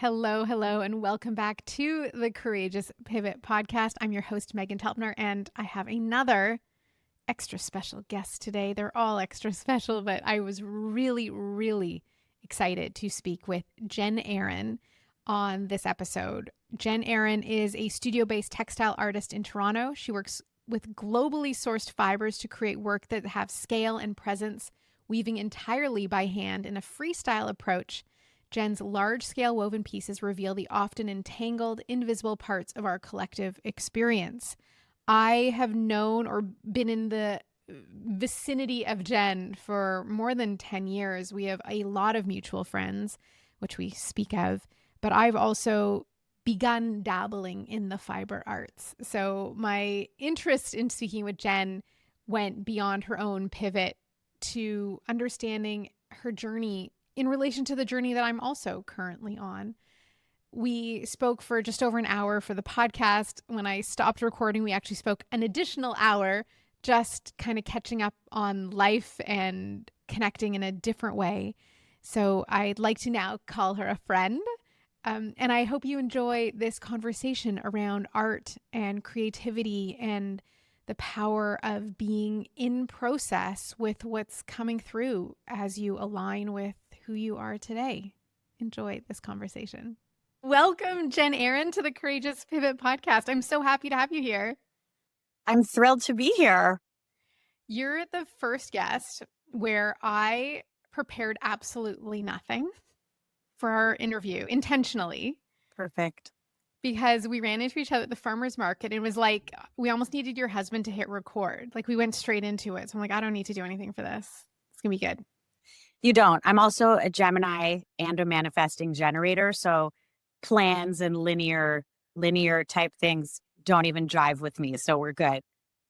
Hello, hello, and welcome back to the Courageous Pivot podcast. I'm your host, Meghan Telpner, and I have another extra special guest today. They're all extra special, but I was really excited to speak with Jen Arron on this episode. Jen Arron is a studio-based textile artist in Toronto. She works with globally sourced fibers to create work that have scale and presence, weaving entirely by hand in a freestyle approach. Jen's large-scale woven pieces reveal the often entangled, invisible parts of our collective experience. I have known or been in the vicinity of Jen for more than 10 years. We have a lot of mutual friends, which we speak of, but I've also begun dabbling in the fiber arts. So my interest in speaking with Jen went beyond her own pivot to understanding her journey in relation to the journey that I'm also currently on. We spoke for just over an hour for the podcast. When I stopped recording, we actually spoke an additional hour, just kind of catching up on life and connecting in a different way. So I'd like to now call her a friend. And I hope you enjoy this conversation around art and creativity and the power of being in process with what's coming through as you align with who you are today. Enjoy this conversation. Welcome, Jen Arron, to the Courageous Pivot podcast. I'm so happy to have you here. I'm thrilled to be here. You're the first guest where I prepared absolutely nothing for our interview intentionally. Perfect. Because we ran into each other at the farmer's market. And it was like, we almost needed your husband to hit record. Like we went straight into it. So I'm like, I don't need to do anything for this. It's going to be good. You don't. I'm also a Gemini and a manifesting generator. So plans and linear type things don't even jive with me. So we're good.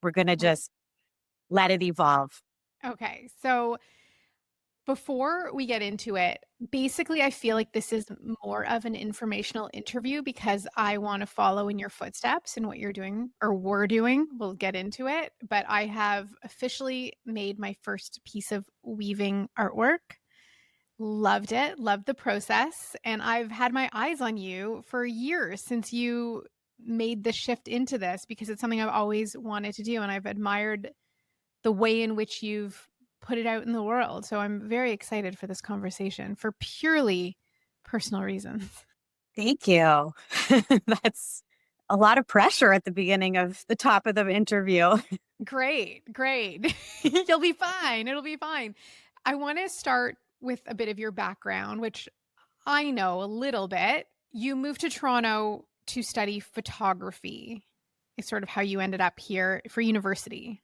We're going to just let it evolve. Okay. So before we get into it, basically, I feel like this is more of an informational interview because I want to follow in your footsteps and what you're doing or were doing. We'll get into it. But I have officially made my first piece of weaving artwork. Loved it. Loved the process. And I've had my eyes on you for years since you made the shift into this because it's something I've always wanted to do. And I've admired the way in which you've put it out in the world. So I'm very excited for this conversation for purely personal reasons. Thank you. That's a lot of pressure at the beginning of the top of the interview. Great. You'll be fine. It'll be fine. I want to start with a bit of your background, which I know a little bit. You moved to Toronto to study photography. It's sort of how you ended up here for university.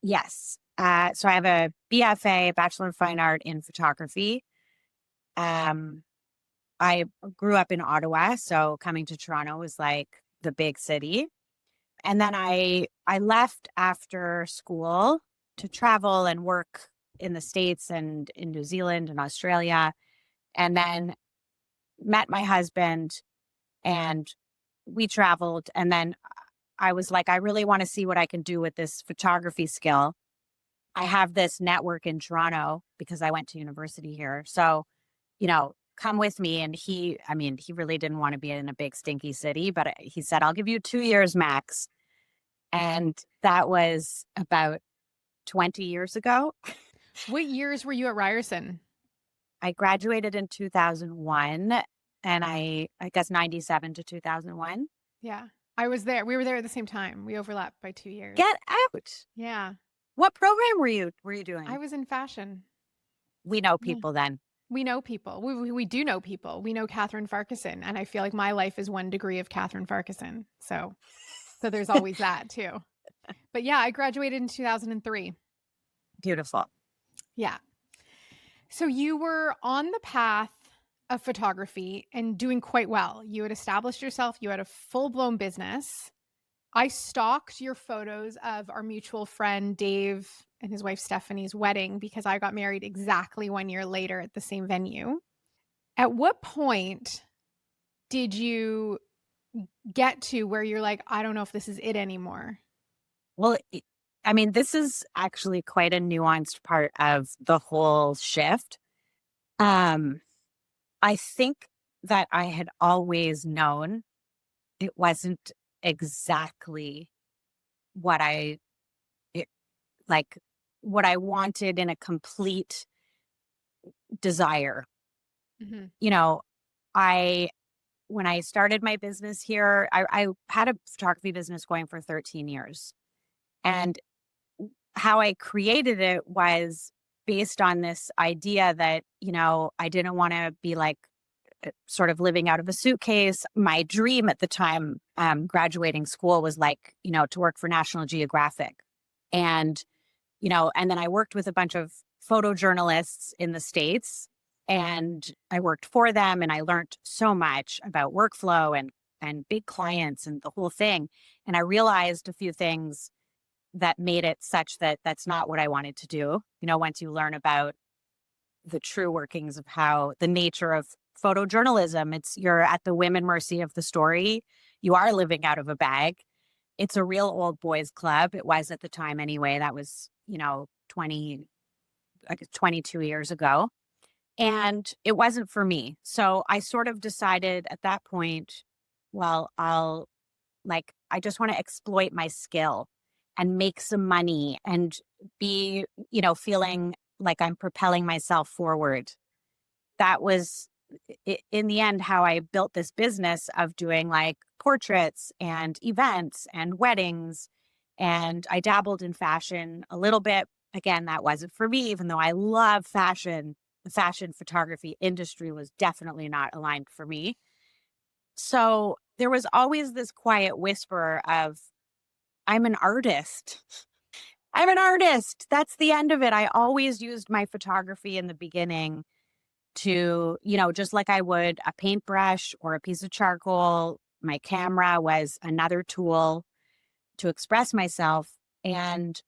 Yes. So I have a BFA, Bachelor of Fine Art in Photography. I grew up in Ottawa, so coming to Toronto was like the big city. And then I left after school to travel and work in the States and in New Zealand and Australia. And then met my husband and we traveled. And then I was like, I really want to see what I can do with this photography skill. I have this network in Toronto because I went to university here. So, come with me. And he really didn't want to be in a big stinky city, but he said, I'll give you 2 years max. And that was about 20 years ago. What years were you at Ryerson? I graduated in 2001 and I guess 97 to 2001. Yeah. I was there. We were there at the same time. We overlapped by 2 years. Get out. Yeah. What program were you doing? I was in fashion. We know people then. We know people. We do know people. We know Catherine Farquharson. And I feel like my life is 1 degree of Catherine Farquharson. So there's always that too. But yeah, I graduated in 2003. Beautiful. Yeah. So you were on the path of photography and doing quite well. You had established yourself. You had a full-blown business. I stalked your photos of our mutual friend Dave and his wife Stephanie's wedding because I got married exactly 1 year later at the same venue. At what point did you get to where you're like, I don't know if this is it anymore? Well, this is actually quite a nuanced part of the whole shift. I think that I had always known it wasn't exactly what it, like, what I wanted in a complete desire. Mhm. You know, I when I started my business here, I had a photography business going for 13 years. And how I created it was based on this idea that, I didn't want to be like sort of living out of a suitcase. My dream at the time, graduating school, was like, to work for National Geographic. And and then I worked with a bunch of photojournalists in the States, and I worked for them, and I learned so much about workflow and big clients and the whole thing. And I realized a few things that made it such that that's not what I wanted to do. Once you learn about the true workings of how the nature of photojournalism, you're at the whim and mercy of the story. You are living out of a bag. It's a real old boys club. It was at the time anyway. That was, 20, like 22 years ago. And it wasn't for me. So I sort of decided at that point, well, I just want to exploit my skill and make some money and be, feeling like I'm propelling myself forward. That was in the end how I built this business of doing like portraits and events and weddings. And I dabbled in fashion a little bit. Again, that wasn't for me, even though I love fashion. The fashion photography industry was definitely not aligned for me. So there was always this quiet whisper of, I'm an artist. I'm an artist. That's the end of it. I always used my photography in the beginning to, just like I would a paintbrush or a piece of charcoal. My camera was another tool to express myself. And,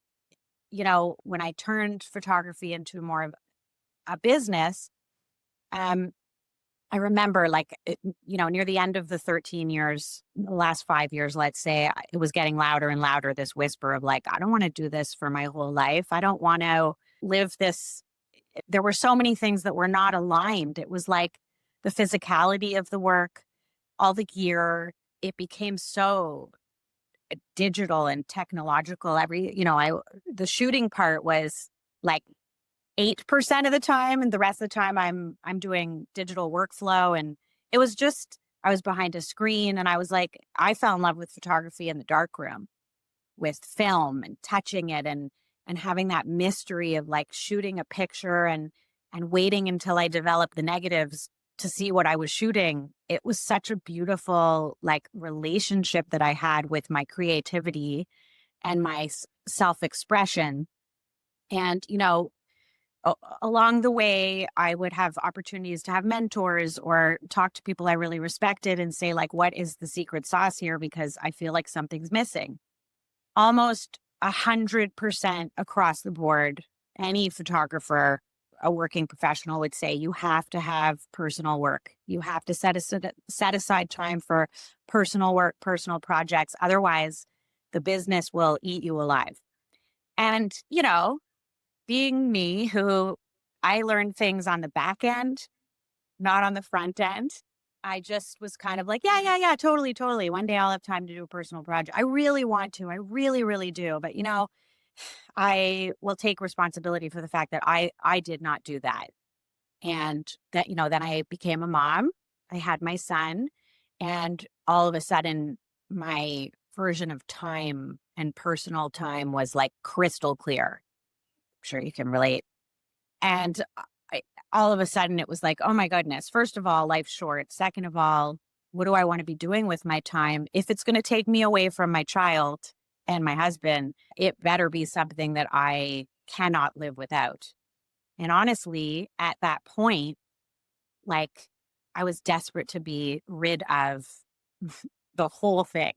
when I turned photography into more of a business, um, I remember near the end of the 13 years, the last 5 years, let's say, it was getting louder and louder, this whisper of like, I don't want to do this for my whole life. I don't want to live this. There were so many things that were not aligned. It was like the physicality of the work, all the gear. It became so digital and technological. The shooting part was like 8% of the time, and the rest of the time I'm doing digital workflow. And it was just, I was behind a screen, and I was like, I fell in love with photography in the darkroom, with film and touching it, and having that mystery of like shooting a picture and waiting until I developed the negatives to see what I was shooting. It was such a beautiful like relationship that I had with my creativity and my self-expression. And along the way, I would have opportunities to have mentors or talk to people I really respected and say, like, what is the secret sauce here? Because I feel like something's missing. Almost 100% across the board, any photographer, a working professional would say you have to have personal work. You have to set aside time for personal work, personal projects. Otherwise, the business will eat you alive. And, being me, who I learned things on the back end, not on the front end. I just was kind of like, yeah, yeah, yeah, totally, totally. One day I'll have time to do a personal project. I really want to. I really, really do. But I will take responsibility for the fact that I did not do that. And that, then I became a mom. I had my son, and all of a sudden my version of time and personal time was like crystal clear. I'm sure you can relate. And I all of a sudden, it was like, "Oh my goodness, first of all, life's short. Second of all, what do I wanna be doing with my time? If it's gonna take me away from my child and my husband, it better be something that I cannot live without." And honestly, at that point, like, I was desperate to be rid of the whole thing.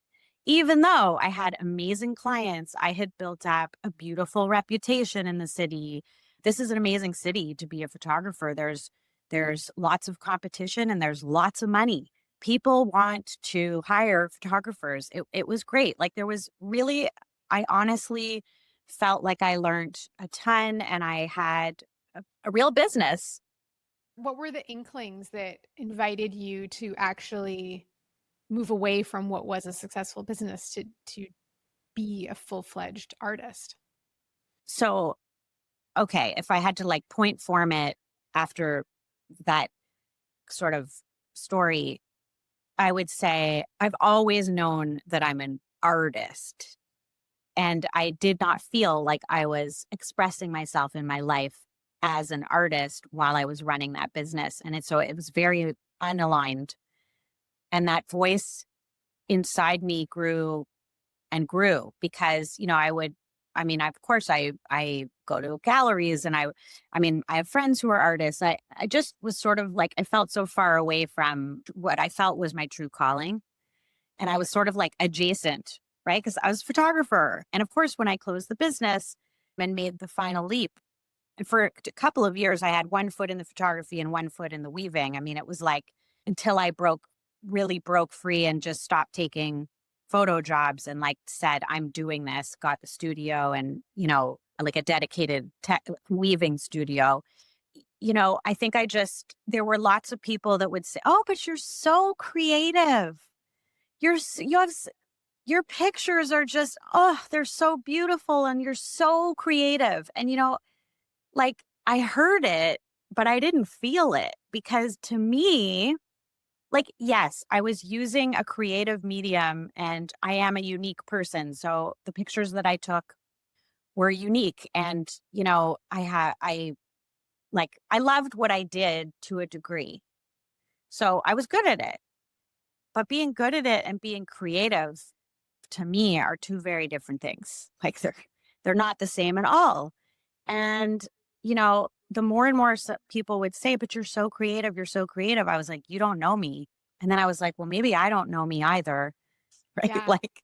Even though I had amazing clients, I had built up a beautiful reputation in the city. This is an amazing city to be a photographer. There's lots of competition and there's lots of money. People want to hire photographers. It was great. Like there was really, I honestly felt like I learned a ton and I had a real business. What were the inklings that invited you to actually move away from what was a successful business to be a full-fledged artist? So, okay, if I had to like point form it after that sort of story, I would say I've always known that I'm an artist. And I did not feel like I was expressing myself in my life as an artist while I was running that business. So it was very unaligned. And that voice inside me grew and grew because, of course I go to galleries and I have friends who are artists. I just was sort of like, I felt so far away from what I felt was my true calling. And I was sort of like adjacent, right? Because I was a photographer. And of course, when I closed the business and made the final leap, and for a couple of years, I had one foot in the photography and one foot in the weaving. I mean, it was like until I really broke free and just stopped taking photo jobs and like said, I'm doing this, got the studio and, like a dedicated weaving studio. I think there were lots of people that would say, oh, but you're so creative. You have your pictures are just, oh, they're so beautiful and you're so creative. And, like I heard it, but I didn't feel it because to me, like, yes, I was using a creative medium and I am a unique person. So the pictures that I took were unique. And, I loved what I did to a degree. So I was good at it. But being good at it and being creative to me are two very different things. Like they're not the same at all. And the more and more people would say, "But you're so creative, you're so creative." I was like, "You don't know me." And then I was like, "Well, maybe I don't know me either." Right? Yeah, Like,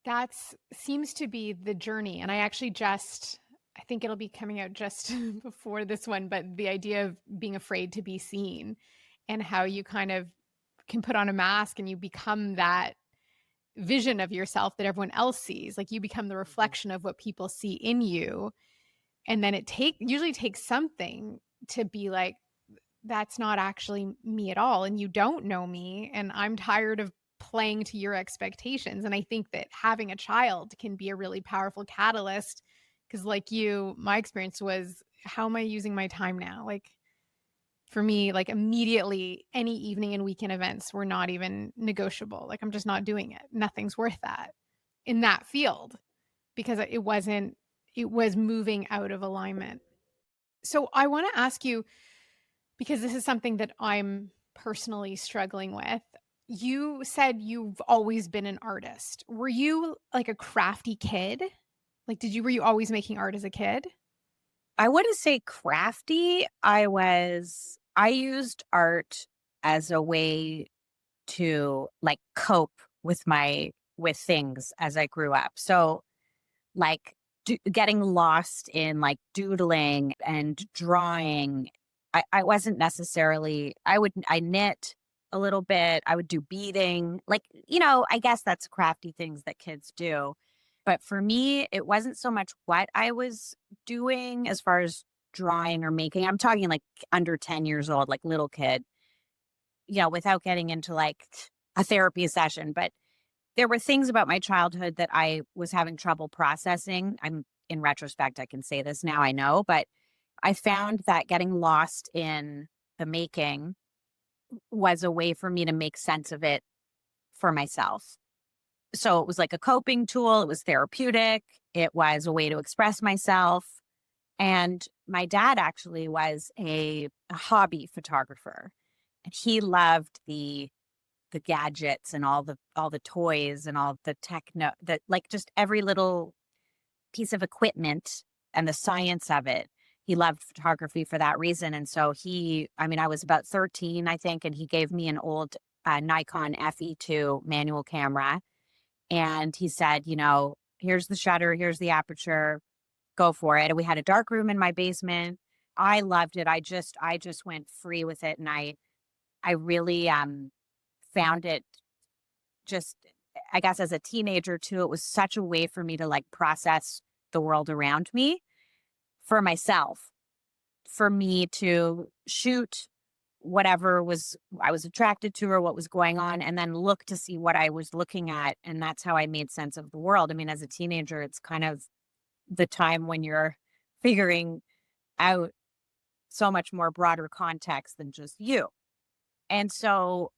that's seems to be the journey. And I think it'll be coming out just before this one, but the idea of being afraid to be seen and how you kind of can put on a mask and you become that vision of yourself that everyone else sees. Like you become the Mhm. reflection of what people see in you. And then it usually takes something to be like, that's not actually me at all. And you don't know me. And I'm tired of playing to your expectations. And I think that having a child can be a really powerful catalyst. Cause like you, my experience was, how am I using my time now? Like for me, like immediately, any evening and weekend events were not even negotiable. Like I'm just not doing it. Nothing's worth that in that field because it was moving out of alignment. So I want to ask you, because this is something that I'm personally struggling with. You said you've always been an artist. Were you like a crafty kid? Like, were you always making art as a kid? I wouldn't say crafty. I used art as a way to like cope with things as I grew up. So like getting lost in like doodling and drawing. I wasn't necessarily, I knit a little bit. I would do beading. Like, I guess that's crafty things that kids do. But for me, it wasn't so much what I was doing as far as drawing or making. I'm talking like under 10 years old, like little kid, without getting into like a therapy session. But there were things about my childhood that I was having trouble processing. In retrospect, I can say this now, I know, but I found that getting lost in the making was a way for me to make sense of it for myself. So it was like a coping tool, it was therapeutic, it was a way to express myself. And my dad actually was a hobby photographer. And he loved the gadgets and all the toys and all the techno that like just every little piece of equipment and the science of it. He loved photography for that reason. And so I was about 13, I think, and he gave me an old Nikon FE2 manual camera. And he said, here's the shutter, here's the aperture, go for it. And we had a dark room in my basement. I loved it. I just went free with it. And I really found it just, I guess as a teenager too, it was such a way for me to like process the world around me for myself. for me to shoot whatever was I was attracted to or what was going on, and then look to see what I was looking at. And that's how I made sense of the world. I mean, as a teenager, it's kind of the time when you're figuring out so much more broader context than just you. And so,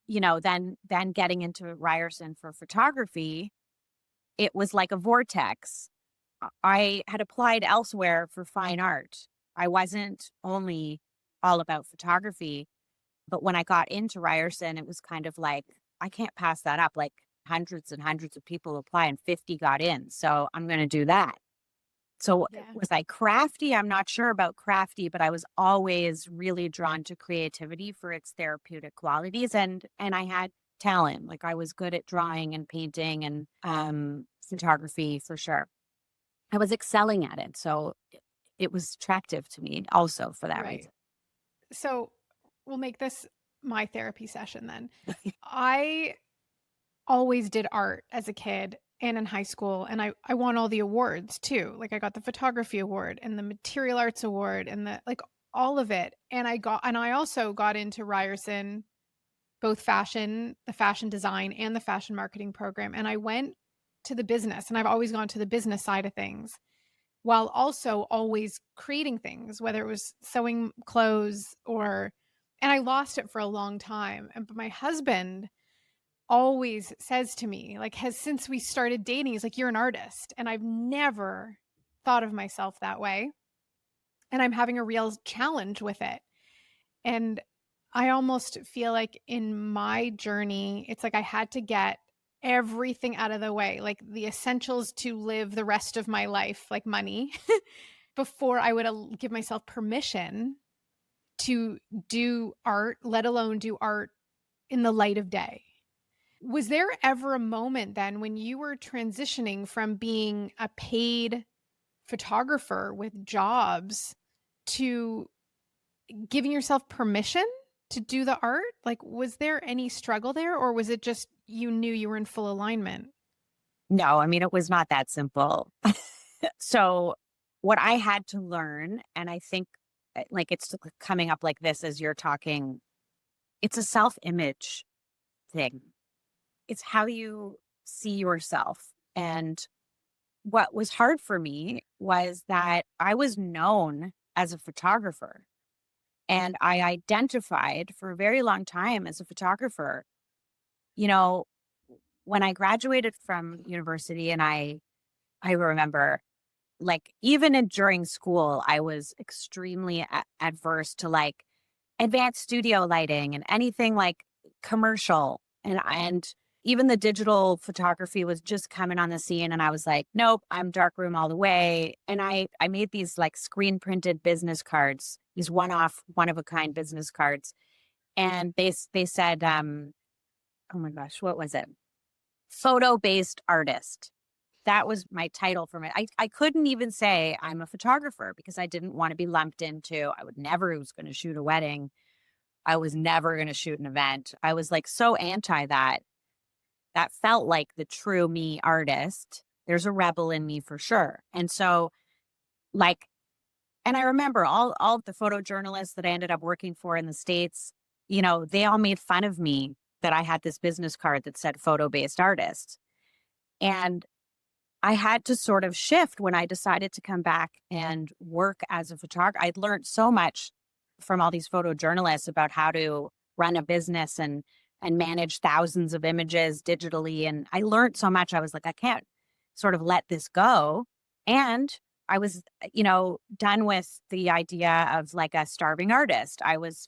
then getting into Ryerson for photography, it was like a vortex. I had applied elsewhere for fine art. I wasn't only all about photography, but when I got into Ryerson, it was kind of like, I can't pass that up. Like hundreds and hundreds of people apply and 50 got in. So I'm going to do that. So Yeah. was I crafty? I'm not sure about crafty, but I was always really drawn to creativity for its therapeutic qualities, and I had talent. Like I was good at drawing and painting and photography for sure. I was excelling at it. So it was attractive to me also for that Right. reason. So we'll make this my therapy session then. I always did art as a kid and in high school, and I won all the awards too. Like I got the photography award and the material arts award and the like all of it. And I also got into Ryerson, both fashion, the fashion design and the fashion marketing program. And I went to the business, and I've always gone to the business side of things while also always creating things, whether it was sewing clothes or and I lost it for a long time. And but my husband always says to me, like, has since we started dating, he's like, "You're an artist." And I've never thought of myself that way. And I'm having a real challenge with it. And I almost feel like in my journey, it's like I had to get everything out of the way, like the essentials to live the rest of my life, like money, before I would give myself permission to do art, let alone do art in the light of day. Was there ever a moment then when you were transitioning from being a paid photographer with jobs to giving yourself permission to do the art? Like, was there any struggle there, or was it just you knew you were in full alignment? No, I mean, it was not that simple. So, what I had to learn, and I think like it's coming up like this as you're talking, it's a self image thing. It's how you see yourself. And what was hard for me was that I was known as a photographer, and I identified for a very long time as a photographer. You know, when I graduated from university, and I remember, like, even during school, I was extremely adverse to like advanced studio lighting and anything like commercial. And even the digital photography was just coming on the scene. And I was like, nope, I'm darkroom all the way. And I made these like screen printed business cards, these one-off, one of a kind business cards. And they said, oh my gosh, what was it? Photo based artist. That was my title for my I couldn't even say I'm a photographer because I didn't want to be lumped into I would never was going to shoot a wedding. I was never going to shoot an event. I was like so anti that. That felt like the true me artist. There's a rebel in me for sure. And so like and I remember all of the photojournalists that I ended up working for in the States, they all made fun of me that I had this business card that said photo-based artist. And I had to sort of shift when I decided to come back and work as a photographer. I'd learned so much from all these photojournalists about how to run a business and manage thousands of images digitally. And I learned so much. I was like, I can't sort of let this go. And I was, done with the idea of like a starving artist. I was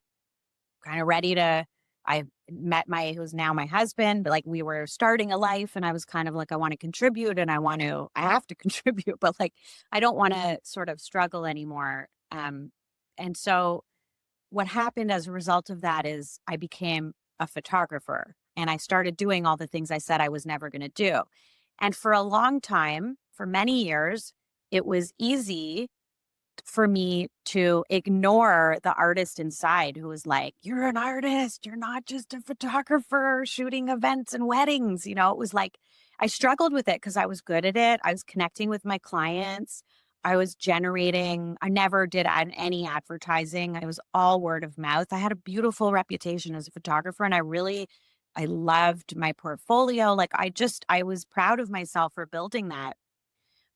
kind of ready to I met who's now my husband, but like we were starting a life and I was kind of like, I want to contribute and I have to contribute, but like, I don't want to sort of struggle anymore. And so what happened as a result of that is I became a photographer and I started doing all the things I said I was never going to do. And for a long time, for many years, it was easy for me to ignore the artist inside who was like, you're an artist. You're not just a photographer shooting events and weddings. It was like I struggled with it because I was good at it. I was connecting with my clients. I was generating, I never did any advertising. I was all word of mouth. I had a beautiful reputation as a photographer, and I loved my portfolio. Like I was proud of myself for building that.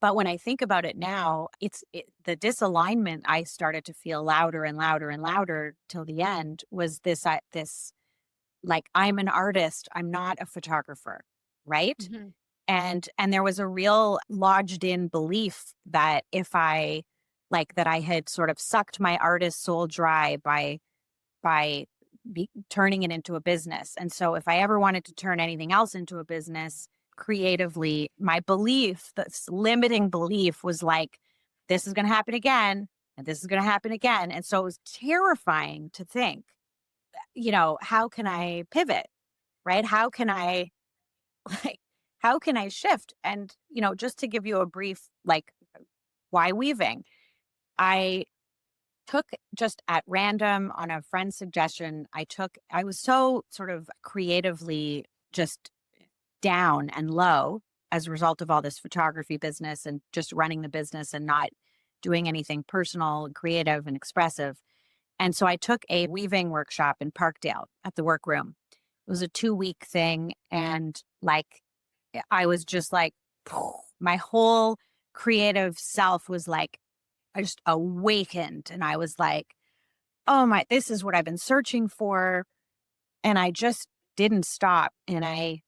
But when I think about it now, the disalignment I started to feel louder and louder and louder till the end was this like, I'm an artist, I'm not a photographer, right? Mhm. And there was a real lodged in belief that if I like that I had sort of sucked my artist soul dry by turning it into a business. And so if I ever wanted to turn anything else into a business creatively, my belief, this limiting belief was like, this is going to happen again and this is going to happen again. And so it was terrifying to think, how can I pivot? Right? How can I like, how can I shift? And, just to give you a brief, like, why weaving? I took just at random on a friend's suggestion, I was so sort of creatively just down and low as a result of all this photography business and just running the business and not doing anything personal and creative and expressive. And so I took a weaving workshop in Parkdale at the workroom. It was a 2-week thing. And like, I was just like, my whole creative self was like, I just awakened. And I was like, oh my, this is what I've been searching for. And I just didn't stop. And I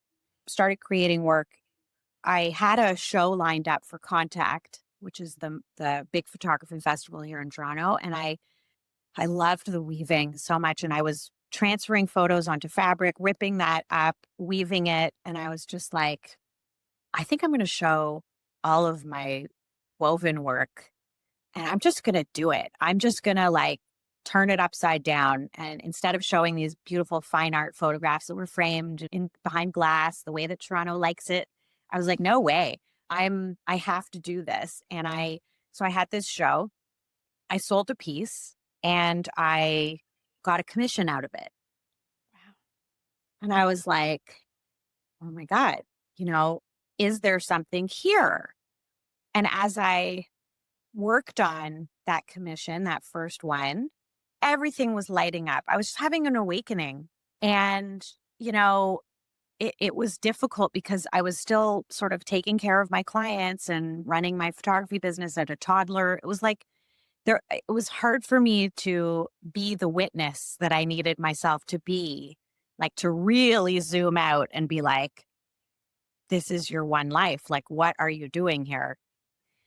started creating work. I had a show lined up for Contact, which is the big photography festival here in Toronto. And I loved the weaving so much. And I was transferring photos onto fabric, ripping that up, weaving it. And I was just like, I think I'm going to show all of my woven work and I'm just going to do it. I'm just going to like turn it upside down. And instead of showing these beautiful fine art photographs that were framed in behind glass, the way that Toronto likes it, I was like, no way. I have to do this. So I had this show. I sold a piece and I got a commission out of it. Wow. And I was like, oh my God, you know, is there something here? And as I worked on that commission, that first one, everything was lighting up. I was just having an awakening. And, you know, it was difficult because I was still sort of taking care of my clients and running my photography business at a toddler. It was like it was hard for me to be the witness that I needed myself to be, like to really zoom out and be like, this is your one life. Like, what are you doing here?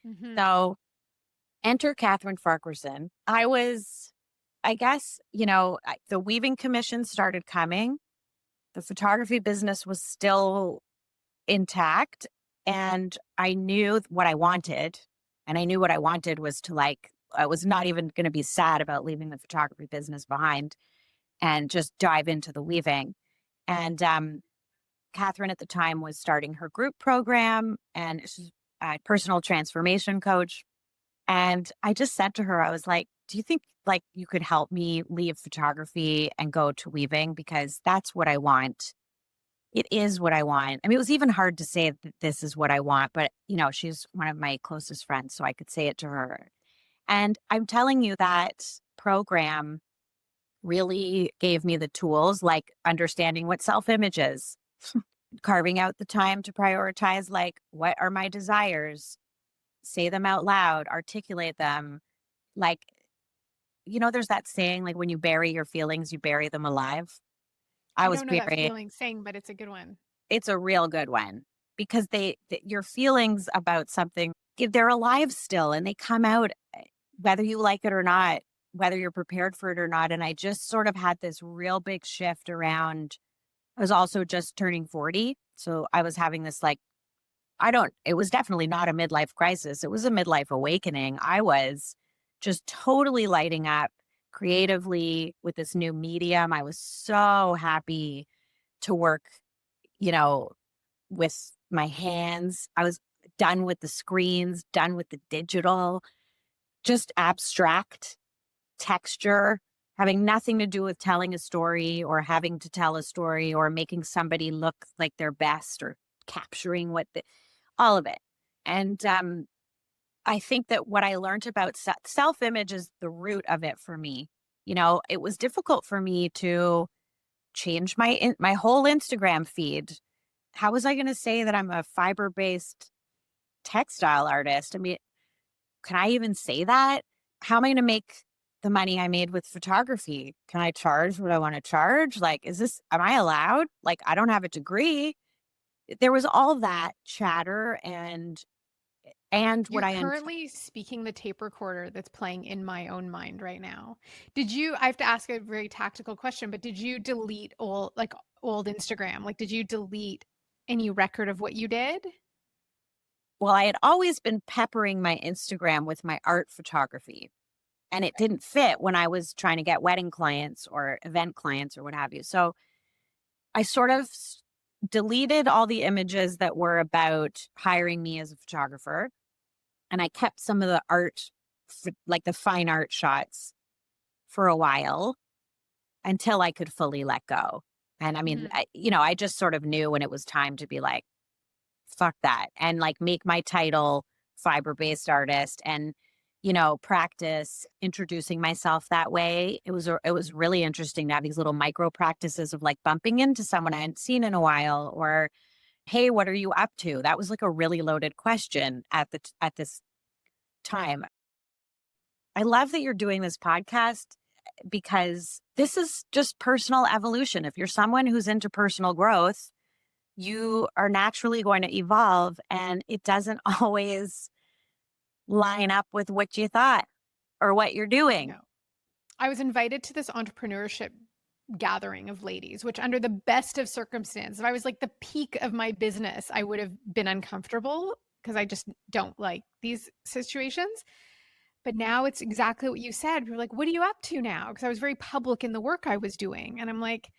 Mhm. So enter Catherine Farquharson. I guess, the weaving commission started coming. The photography business was still intact. And I knew what I wanted. And I knew what I wanted was to like, I was not even going to be sad about leaving the photography business behind and just dive into the weaving. And Catherine at the time was starting her group program and she's a personal transformation coach. And I just said to her, I was like, do you think like you could help me leave photography and go to weaving? Because that's what I want. It is what I want. I mean, it was even hard to say that this is what I want, but she's one of my closest friends, so I could say it to her. And I'm telling you that program really gave me the tools like understanding what self-image is, carving out the time to prioritize like what are my desires, say them out loud, articulate them. Like, there's that saying, like when you bury your feelings, you bury them alive. I I was don't know that burying, feeling saying, but it's a good one. it's a real good one because your feelings about something, they're alive still and they come out whether you like it or not, whether you're prepared for it or not. And I just sort of had this real big shift around, I was also just turning 40. So I was having this like, it was definitely not a midlife crisis. It was a midlife awakening. I was just totally lighting up creatively with this new medium. I was so happy to work, you know, with my hands. I was done with the screens, done with the digital, just abstract texture, having nothing to do with telling a story or having to tell a story or making somebody look like their best or capturing all of it. And I think that what I learned about self-image is the root of it for me. It was difficult for me to change my whole Instagram feed. How was I going to say that I'm a fiber-based textile artist? I mean, can I even say that? How am I going to make the money I made with photography? Can I charge what I want to charge? Like, am I allowed? Like, I don't have a degree. There was all that chatter and what You're I currently speaking the tape recorder that's playing in my own mind right now. I have to ask a very tactical question, but did you delete old Instagram? Like, did you delete any record of what you did? well, I had always been peppering my Instagram with my art photography, and it didn't fit when I was trying to get wedding clients or event clients or what have you. So I sort of deleted all the images that were about hiring me as a photographer, and I kept some of the art, like the fine art shots, for a while until I could fully let go. And I mean, Mhm. I just sort of knew when it was time to be like, fuck that, and like make my title fiber based artist and practice introducing myself that way. It was really interesting to have these little micro practices of like bumping into someone I hadn't seen in a while, or hey, what are you up to? That was like a really loaded question at this time. I love that you're doing this podcast because this is just personal evolution. If you're someone who's into personal growth, you are naturally going to evolve, and it doesn't always line up with what you thought or what you're doing. No. I was invited to this entrepreneurship gathering of ladies, which under the best of circumstances, if I was like the peak of my business, I would have been uncomfortable because I just don't like these situations. But now it's exactly what you said. We're like, what are you up to now? Because I was very public in the work I was doing. And I'm like,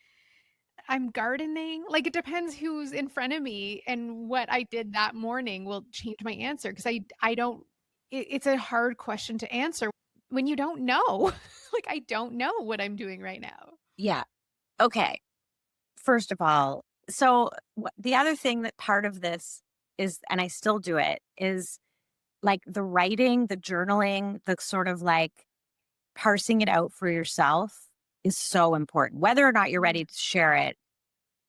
I'm gardening. Like, it depends who's in front of me, and what I did that morning will change my answer. Because I don't, it's a hard question to answer when you don't know. Like, I don't know what I'm doing right now. Yeah. Okay. First of all, so the other thing that part of this is, and I still do it, is like the writing, the journaling, the sort of like parsing it out for yourself is so important. Whether or not you're Mm. ready to share it,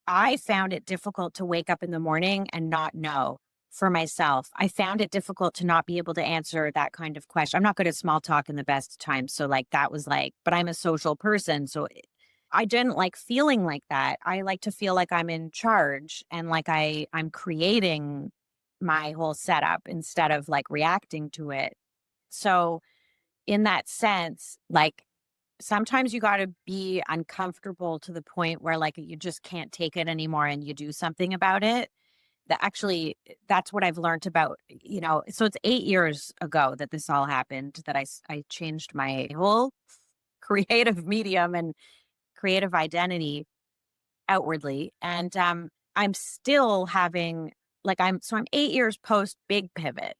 I found it difficult to wake up in the morning and not know for myself. I found it difficult to not be able to answer that kind of question. I'm not good at small talk in the best of times. So, like, that was like, but I'm a social person. So, I didn't like feeling like that. I like to feel like I'm in charge and like I'm creating my whole setup instead of like reacting to it. So, in that sense, like, sometimes you gotta be uncomfortable to the point where, like, you just can't take it anymore and you do something about it. That's what I've learned about, so it's 8 years ago that this all happened, that I changed my whole creative medium and creative identity outwardly, and, I'm still having I'm 8 years post big pivot,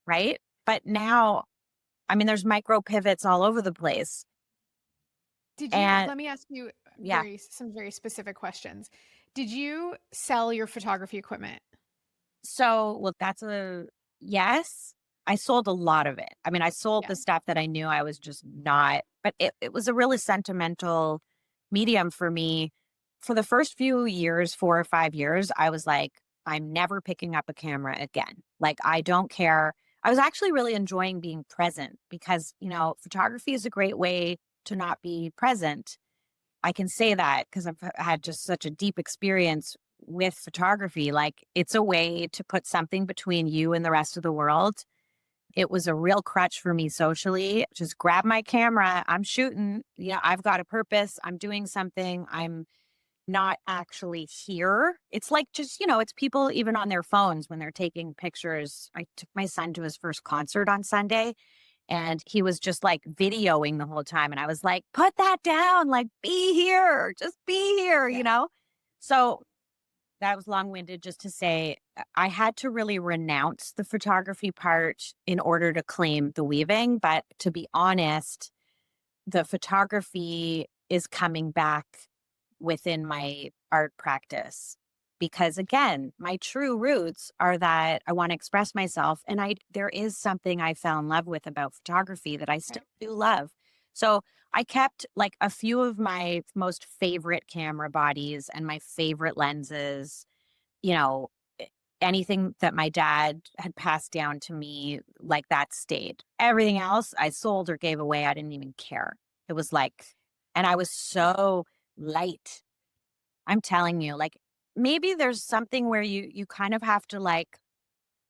right? But now, I mean, there's micro pivots all over the place, and Let me ask you yeah. some very specific questions. Did you sell your photography equipment? So, well, that's a yes. I sold a lot of it. I mean, I sold Yeah. the stuff that I knew I was just not, but it was a really sentimental medium for me. For the first few years, 4 or 5 years, I was like, I'm never picking up a camera again. Like, I don't care. I was actually really enjoying being present because, photography is a great way to not be present. I can say that because I've had just such a deep experience with photography. Like, it's a way to put something between you and the rest of the world. It was a real crutch for me socially. Just grab my camera. I'm shooting. Yeah, I've got a purpose. I'm doing something. I'm not actually here. It's like just, it's people even on their phones when they're taking pictures. I took my son to his first concert on Sunday, and he was just like videoing the whole time. And I was like, put that down, like, be here, just be here. Yeah. So that was long winded just to say I had to really renounce the photography part in order to claim the weaving. But to be honest, the photography is coming back within my art practice. because again, my true roots are that I want to express myself. And there is something I fell in love with about photography that I Okay. still do love. So I kept like a few of my most favorite camera bodies and my favorite lenses, you know, a- anything that my dad had passed down to me, like that stayed. Everything else I sold or gave away. I didn't even care. It was like, and I was so light. I'm telling you, like maybe there's something where you kind of have to like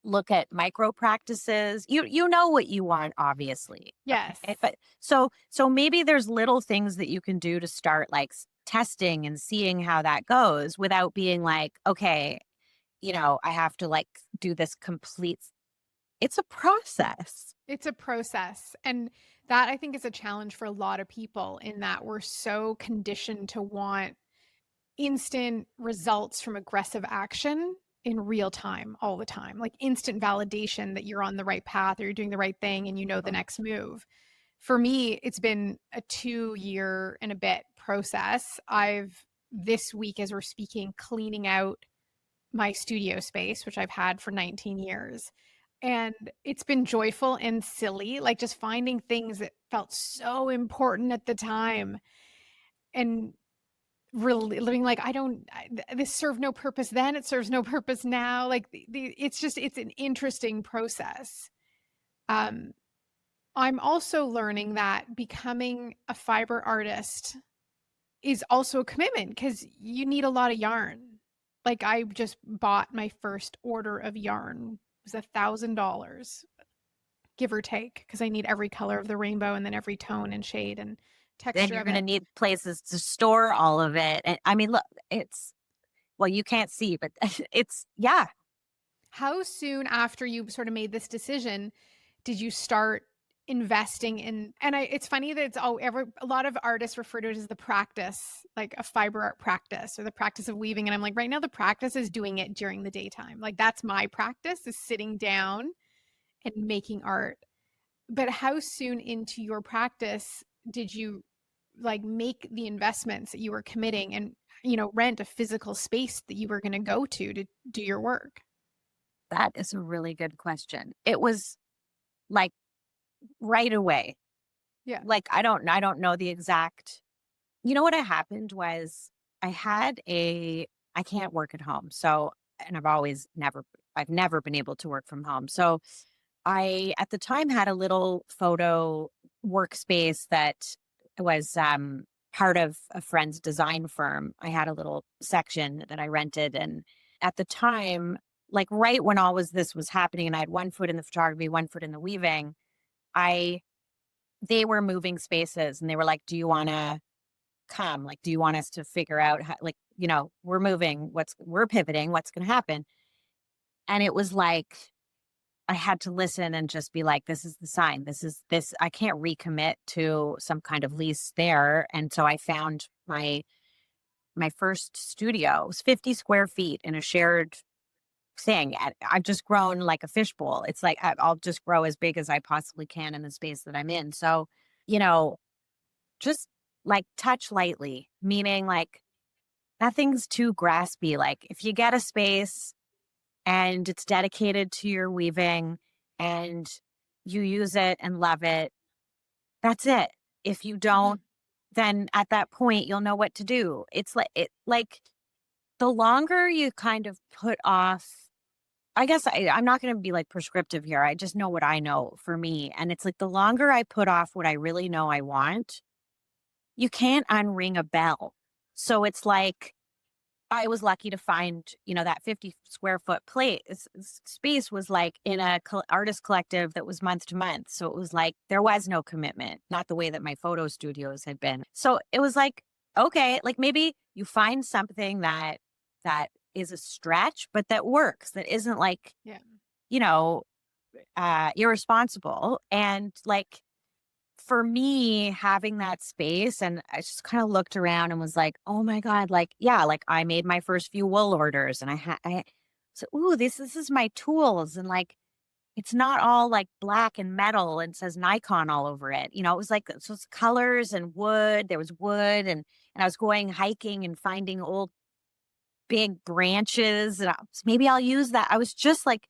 look at micro practices. You know what you want, obviously. Okay. Yes. But so maybe there's little things that you can do to start like testing and seeing how that goes without being like, okay, I have to like do this complete. It's a process. It's a process. And that I think is a challenge for a lot of people in that we're so conditioned to want instant results from aggressive action in real time all the time, like instant validation that you're on the right path or you're doing the right thing and you know the next move. For me, it's been a 2 year and a bit process. I've this week, as we're speaking, cleaning out my studio space, which I've had for 19 years. And it's been joyful and silly, like just finding things that felt so important at the time and really living like this served no purpose then, it serves no purpose now. Like it's an interesting process. Um, I'm also learning that becoming a fiber artist is also a commitment because you need a lot of yarn. Like I just bought my first order of yarn. It was $1,000, give or take, because I need every color of the rainbow and then every tone and shade and Then texture you're of going to it. need places to store all of it. And I mean, look, well, you can't see, but yeah, How soon after you sort of made this decision did you start investing in, and it's funny that a lot of artists refer to it as the practice, like a fiber art practice or the practice of weaving, and I'm like, right now the practice is doing it during the daytime. Like that's my practice, is sitting down and making art. But how soon into your practice did you like make the investments that you were committing and rent a physical space that you were going to go to do your work? that is a really good question. It was like right away. Yeah. Like I don't know the exact. You know what had happened was I had a I can't work at home. So and I've never been able to work from home. So I at the time had a little photo workspace that was part of a friend's design firm. I had a little section that I rented, and at the time, like right when this was happening and I had one foot in the photography, one foot in the weaving, I they were moving spaces and they were like, "Do you want to come? Like, do you want us to figure out how, like, we're moving, we're pivoting, what's going to happen?" And it was like, I had to listen and just be like, this is the sign. I can't recommit to some kind of lease there. And so I found my first studio. It was 50 square feet in a shared thing. And I've just grown like a fishbowl. It's like I'll just grow as big as I possibly can in the space that I'm in. So, you know, just like touch lightly, meaning like nothing's too graspy. Like if you get a space and it's dedicated to your weaving and you use it and love it, that's it. If you Mhm. don't, then at that point you'll know what to do. It's like the longer you kind of put off, I guess I'm not going to be like prescriptive here. I just know what I know for me. And it's like the longer I put off what I really know I want, you can't unring a bell. So it's like I was lucky to find, that 50 square foot space was like in a artist collective that was month to month. So it was like there was no commitment, not the way that my photo studios had been. So it was like, okay, like maybe you find something that is a stretch, but that works, that isn't like, Yeah. you know, irresponsible. And like for me, having that space, and I just kind of looked around and was like, "Oh my god!" Like, yeah, like I made my first few wool orders, and I said, "Ooh, this is my tools," and like it's not all like black and metal and says Nikon all over it. It was like so it's colors and wood. There was wood, and I was going hiking and finding old big branches. And maybe I'll use that. I was just like,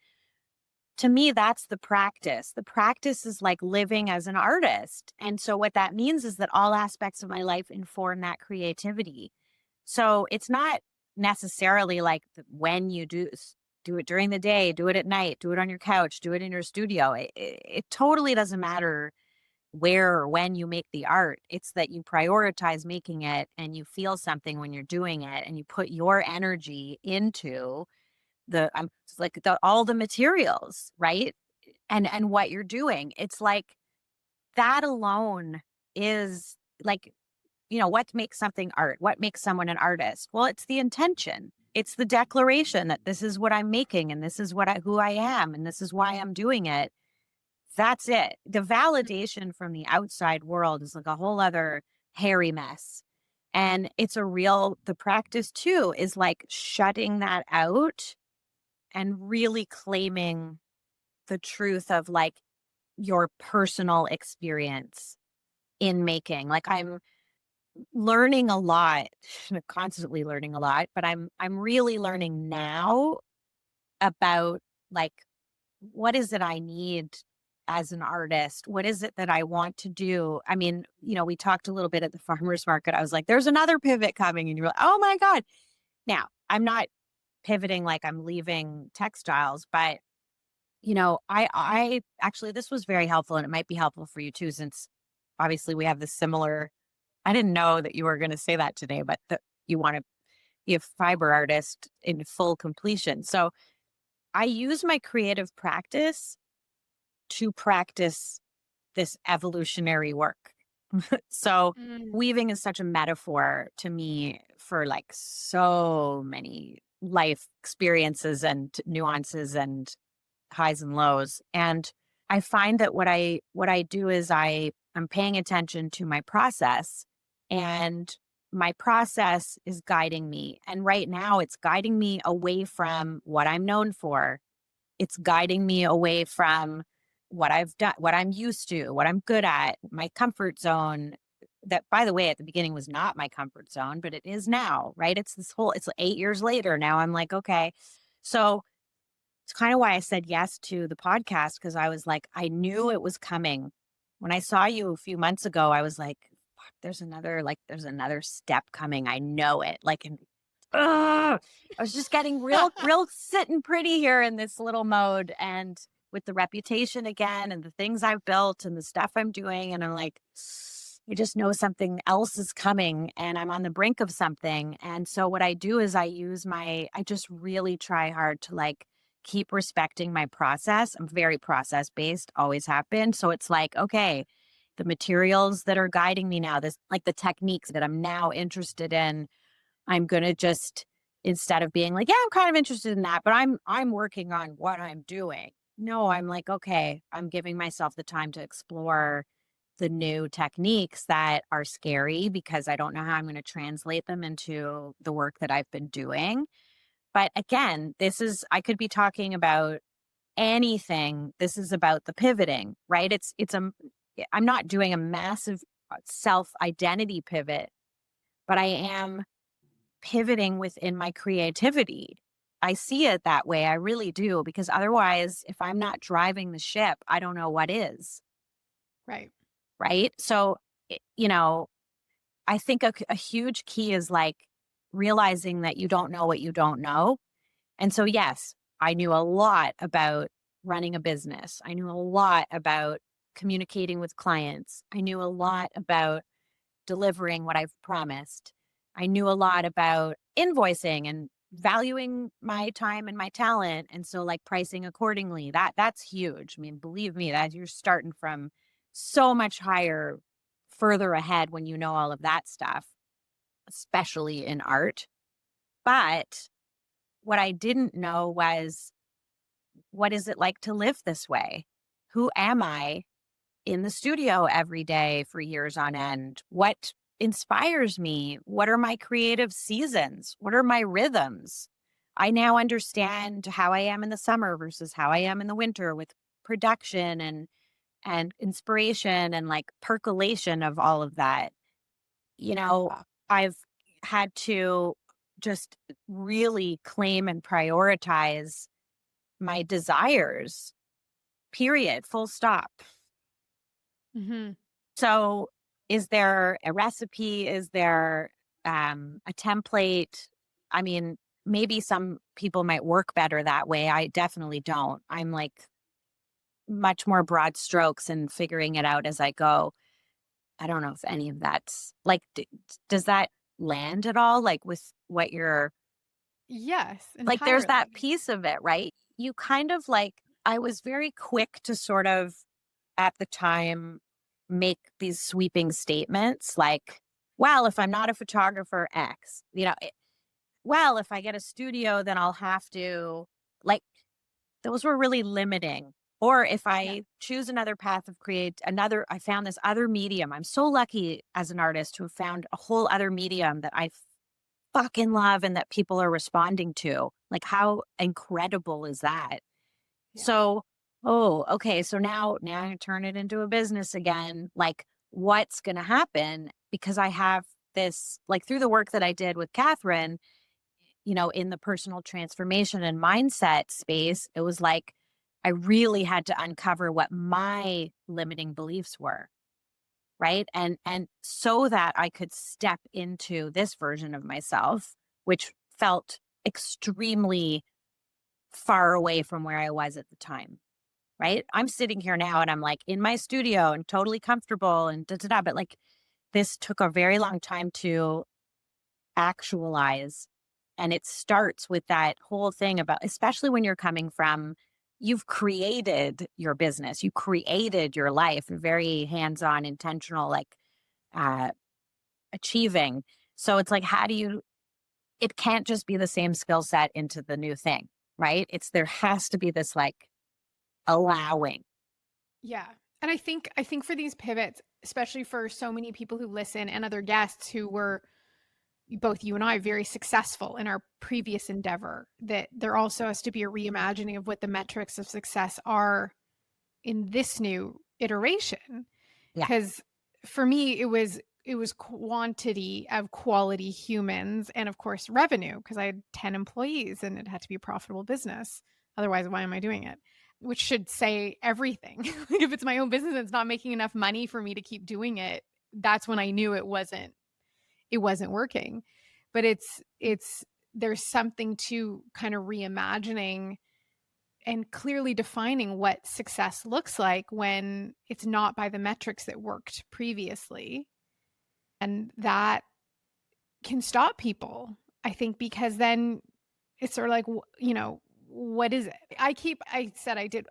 to me, that's the practice. The practice is like living as an artist. And so what that means is that all aspects of my life inform that creativity. So it's not necessarily like when you do it during the day, do it at night, do it on your couch, do it in your studio. It totally doesn't matter where or when you make the art. It's that you prioritize making it and you feel something when you're doing it and you put your energy into it's like all the materials, right? And what you're doing. It's like that alone is like, what makes something art? What makes someone an artist? Well, it's the intention. It's the declaration that this is what I'm making and this is who I am and this is why I'm doing it. That's it. The validation from the outside world is like a whole other hairy mess. And the practice too is like shutting that out and really claiming the truth of like your personal experience in making. Like I'm learning a lot, constantly learning a lot, but I'm really learning now about like what is it I need as an artist? What is it that I want to do? I mean, we talked a little bit at the farmers market. I was like, there's another pivot coming. And you're like, oh my God. Now, I'm not pivoting like I'm leaving textiles, but I actually, this was very helpful and it might be helpful for you too, since obviously we have this similar, I didn't know that you were going to say that today, but you want to be a fiber artist in full completion. So I use my creative practice to practice this evolutionary work. So Mm. weaving is such a metaphor to me for like so many life experiences and nuances and highs and lows. And I find that what I do is I'm paying attention to my process, and my process is guiding me. And right now it's guiding me away from what I'm known for. It's guiding me away from what I've done, what I'm used to, what I'm good at, my comfort zone. That, by the way, at the beginning was not my comfort zone, but it is now, right? It's 8 years later. Now I'm like, okay. So it's kind of why I said yes to the podcast, because I was like, I knew it was coming. When I saw you a few months ago, I was like, "Fuck, there's another step coming. I know it." Like, and I was just getting real sitting pretty here in this little mode, and with the reputation again, and the things I've built, and the stuff I'm doing, and I'm like, I just know something else is coming, and I'm on the brink of something. And so what I do is I just really try hard to like keep respecting my process. I'm very process based, always have been. So it's like, okay, the materials that are guiding me now, this like the techniques that I'm now interested in, I'm going to just, instead of being like, yeah, I'm kind of interested in that, but I'm working on what I'm doing. No, I'm like, okay, I'm giving myself the time to explore the new techniques that are scary because I don't know how I'm going to translate them into the work that I've been doing. But again, I could be talking about anything. This is about the pivoting, right? I'm not doing a massive self identity pivot, but I am pivoting within my creativity. I see it that way. I really do. Because otherwise, if I'm not driving the ship, I don't know what is. Right. Right. So, I think a huge key is like realizing that you don't know what you don't know. And so, yes, I knew a lot about running a business. I knew a lot about communicating with clients. I knew a lot about delivering what I've promised. I knew a lot about invoicing and valuing my time and my talent. And so like pricing accordingly, that's huge. I mean, believe me, that you're starting from so much higher, further ahead when you know all of that stuff, especially in art. But what I didn't know was, what is it like to live this way? Who am I in the studio every day for years on end? What inspires me? What are my creative seasons? What are my rhythms? I now understand how I am in the summer versus how I am in the winter with production and inspiration and like percolation of all of that. You know, I've had to just really claim and prioritize my desires, period, full stop. Mhm. So, is there a recipe? Is there a template? I mean, maybe some people might work better that way. I definitely don't. I'm like much more broad strokes and figuring it out as I go. I don't know if any of that's like, does that land at all? Like with what you're Yes, like, there's that entirely. piece of it, right? You kind of like, I was very quick to sort of at the time make these sweeping statements like, well, if I'm not a photographer, X, well, if I get a studio, then I'll have to, like, those were really limiting. Or if Yeah. I choose another path of I found this other medium. I'm so lucky as an artist to have found a whole other medium that I fucking love and that people are responding to. Like, how incredible is that? Yeah. So, oh, okay. So now I turn it into a business again. Like, what's going to happen? Because I have this, like, through the work that I did with Catherine, in the personal transformation and mindset space, it was like I really had to uncover what my limiting beliefs were, right? And so that I could step into this version of myself, which felt extremely far away from where I was at the time, right? I'm sitting here now and I'm like in my studio and totally comfortable and da da da, but like this took a very long time to actualize. And it starts with that whole thing about, especially when you're coming from, you've created your business, you created your life, very hands on, intentional, like uh, achieving. So it's like, it can't just be the same skill set into the new thing, right? There has to be this like allowing. Yeah. And I think for these pivots, especially for so many people who listen and other guests who were both you and I very successful in our previous endeavor, that there also has to be a reimagining of what the metrics of success are in this new iteration. Yeah. Because for me, it was quantity of quality humans and of course revenue because I had 10 employees and it had to be a profitable business. Otherwise, why am I doing it? Which should say everything. Like if it's my own business and it's not making enough money for me to keep doing it, that's when I knew it wasn't working. But it's there's something to kind of reimagining and clearly defining what success looks like when it's not by the metrics that worked previously. And that can stop people, I think, because then it's sort of like, what is it?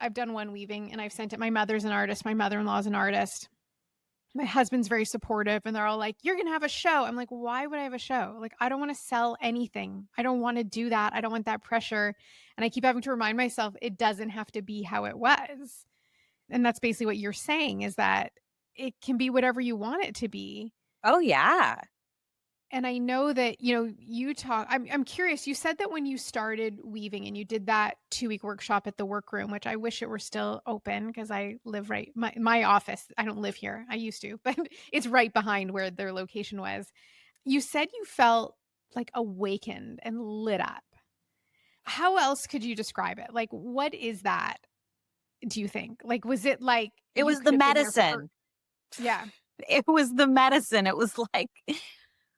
I've done one weaving and I've sent it. My mother's an artist. My mother-in-law is an artist. My husband's very supportive and they're all like, you're going to have a show. I'm like, why would I have a show? Like, I don't want to sell anything. I don't want to do that. I don't want that pressure. And I keep having to remind myself it doesn't have to be how it was. And that's basically what you're saying is that it can be whatever you want it to be. Oh, yeah. And I know that, I'm curious. You said that when you started weaving and you did that 2-week workshop at the workroom, which I wish it were still open because I live my office. I don't live here. I used to, but it's right behind where their location was. You said you felt like awakened and lit up. How else could you describe it? Like, what is that? Do you think? Like, was it like It you was could the have been there for, medicine. yeah. It was the medicine. It was like,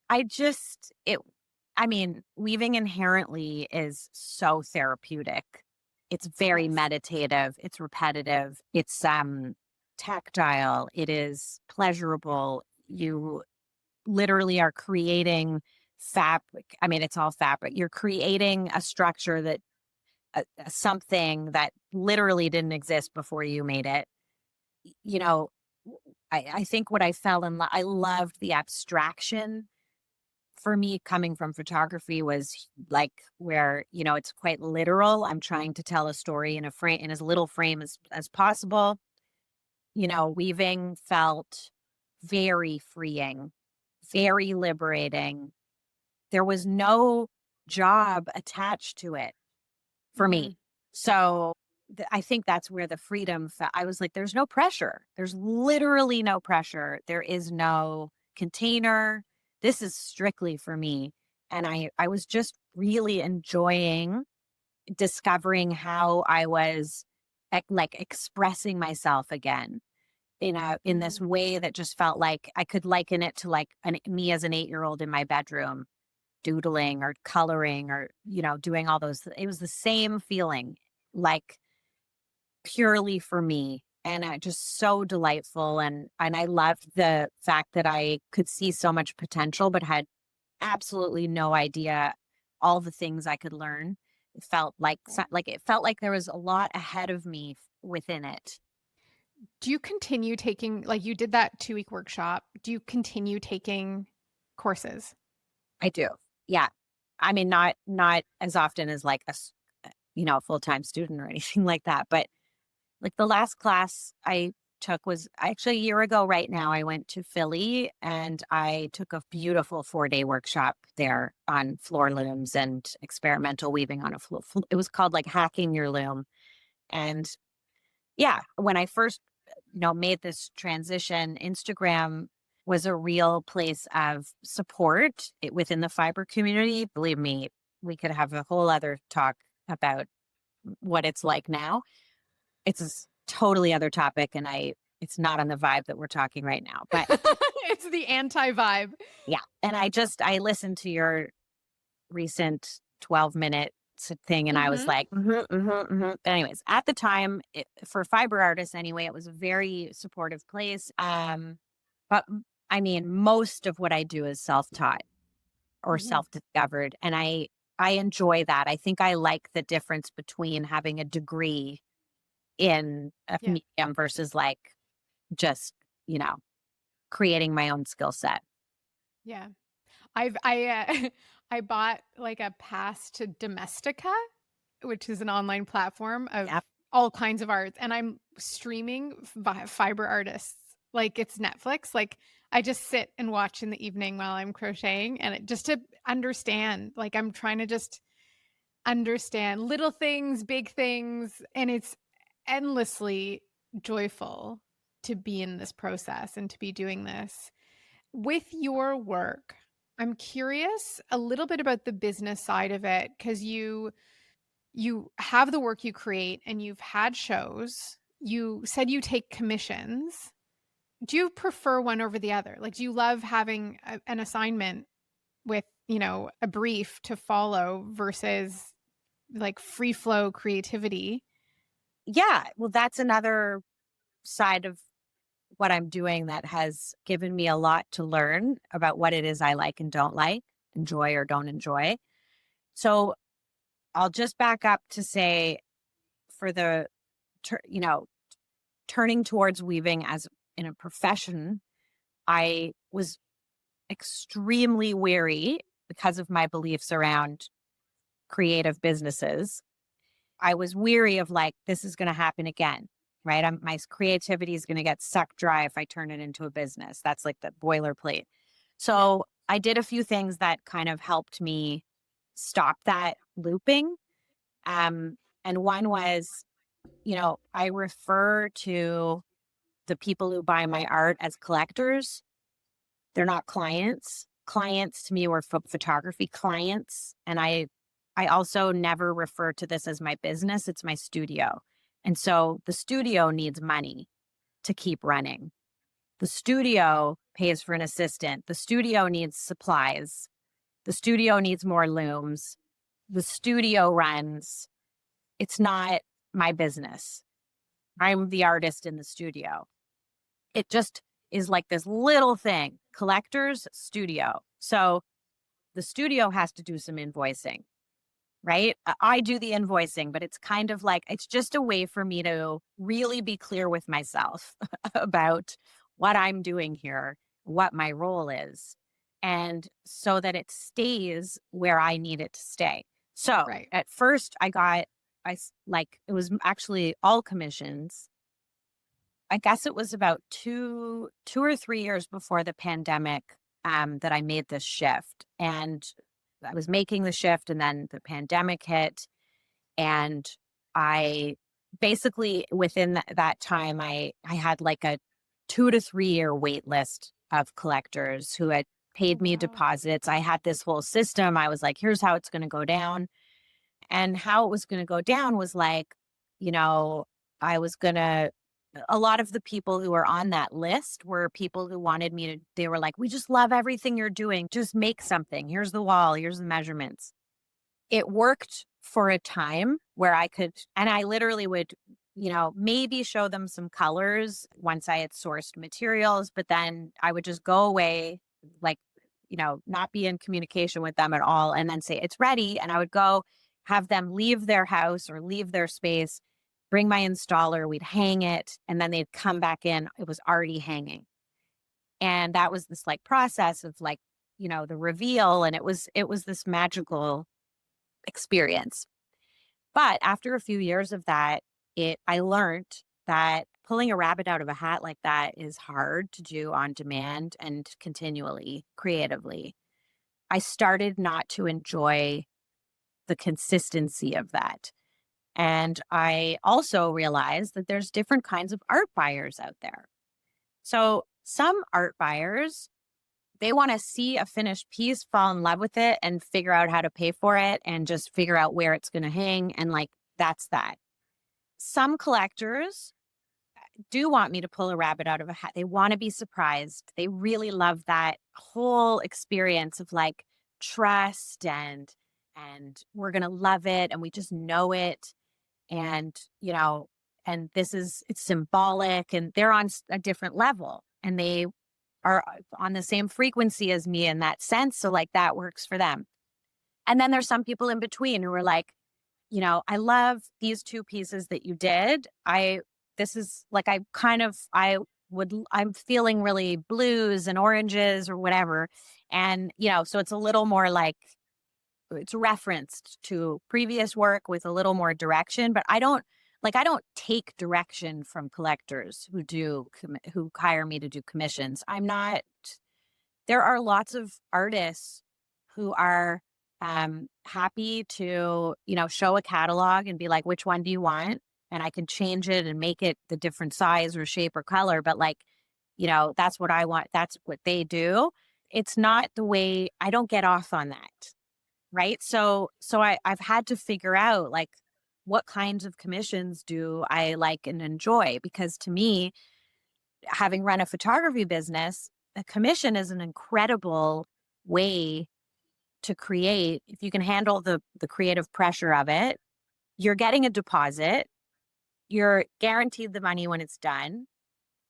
I just, it, I mean, weaving inherently is so therapeutic. It's very Yes. meditative. It's repetitive. It's tactile. It is pleasurable. You literally are creating fabric. I mean, it's all fabric. You're creating a structure that something that literally didn't exist before you made it. You know, I think what I fell in love, I loved the abstraction. For me, coming from photography was like where, it's quite literal. I'm trying to tell a story in a frame, in as little frame as possible. Weaving felt very freeing, very liberating. There was no job attached to it for me. Mhm. So I think that's where the freedom I was like, there's no pressure. There's literally no pressure. There is no container. This is strictly for me. And I was just really enjoying discovering how I was like expressing myself again in this Mm. way that just felt like I could liken it to like me as an 8-year-old in my bedroom doodling or coloring or doing all those. It was the same feeling, like purely for me, and just so delightful. And I loved the fact that I could see so much potential but had absolutely no idea all the things I could learn. It felt like Right. it felt like there was a lot ahead of me within it. Do you continue taking, like, you did that 2-week workshop. Do you continue taking courses? I do. Yeah. I mean, not as often as like a full-time student or anything like that, but like the last class I took was actually a year ago right now. I went to Philly and I took a beautiful 4-day workshop there on floor looms and experimental weaving on a floor. It was called like hacking your loom. And yeah, when I first, made this transition, Instagram was a real place of support within the fiber community. Believe me, we could have a whole other talk about what it's like now. It's a totally other topic, and it's not on the vibe that we're talking right now. But It's the anti-vibe. yeah, and I listened to your recent 12-minute thing, and I was Mhm. like, But anyways, at the time, for fiber artists anyway, it was a very supportive place. But I mean, most of what I do is self-taught or Mhm. self-discovered, and I enjoy that. I think I like the difference between having a degree in a Yeah. medium versus like just, you know, creating my own skill set. Yeah. I I bought, like, a pass to Domestika, which is an online platform of Yep. all kinds of arts, and I'm streaming fiber artists like it's Netflix. Like, I just sit and watch in the evening while I'm crocheting, and just to understand, like, I'm trying to just understand little things, big things, and it's endlessly joyful to be in this process and to be doing this. With your work, I'm curious a little bit about the business side of it, because you have the work you create and you've had shows. You said you take commissions. Do you prefer one over the other? Like, do you love having an assignment with, a brief to follow versus like free flow creativity? Yeah. Well, that's another side of what I'm doing that has given me a lot to learn about what it is I like and don't like, enjoy or don't enjoy. So I'll just back up to say for tur- you know, turning towards weaving as in a profession, I was extremely wary because of my beliefs around creative businesses. I was weary of like, this is going to happen again, right? My creativity is going to get sucked dry if I turn it into a business. That's like the boilerplate. Yeah. So I did a few things that kind of helped me stop that looping. Um, and one was, I refer to the people who buy my art as collectors. They're not clients. Clients to me were photography clients. And I also never refer to this as my business. It's my studio. And so the studio needs money to keep running. The studio pays for an assistant. The studio needs supplies. The studio needs more looms. The studio runs. It's not my business. I'm the artist in the studio. It just is like this little thing, collector's studio. So the studio has to do some invoicing, right? I do the invoicing, but it's kind of like, it's just a way for me to really be clear with myself about what I'm doing here, what my role is, and so that it stays where I need it to stay. So Right. at first like, it was actually all commissions. I guess it was about 2 or 3 years before the pandemic that I made this shift. And I was making the shift, and then the pandemic hit. And I basically, within that time, I had like a 2 to 3 year wait list of collectors who had Oh, paid me wow. deposits. I had this whole system. I was like, here's how it's going to go down. And how it was going to go down was like, you know, I was going to, a lot of the people who were on that list were people who wanted me to, they were like, we just love everything you're doing. Just make something. Here's the wall. Here's the measurements. It worked for a time where I could, and I literally would, maybe show them some colors once I had sourced materials, but then I would just go away, like, not be in communication with them at all, and then say, it's ready. And I would go have them leave their house or leave their space, bring my installer, we'd hang it, and then they'd come back in. It was already hanging. And that was this like process of like, the reveal. And it was this magical experience. But after a few years of that, I learned that pulling a rabbit out of a hat like that is hard to do on demand and continually, creatively. I started not to enjoy the consistency of that. And I also realized that there's different kinds of art buyers out there. So some art buyers, they want to see a finished piece, fall in love with it, and figure out how to pay for it and just figure out where it's going to hang. And like, that's that. Some collectors do want me to pull a rabbit out of a hat. They want to be surprised. They really love that whole experience of like trust and we're going to love it and we just know it. And, and it's symbolic and they're on a different level and they are on the same frequency as me in that sense. So like that works for them. And then there's some people in between who are like, I love these two pieces that you did. This is like, I'm feeling really blues and oranges or whatever. And, so it's a little more like it's referenced to previous work with a little more direction, but I don't take direction from collectors who hire me to do commissions. There are lots of artists who are happy to, show a catalog and be like, which one do you want? And I can change it and make it the different size or shape or color. But like, that's what I want. That's what they do. It's not the way I don't get off on that. Right. So I've had to figure out like what kinds of commissions do I like and enjoy? Because to me, having run a photography business, a commission is an incredible way to create. If you can handle the creative pressure of it, you're getting a deposit, you're guaranteed the money when it's done.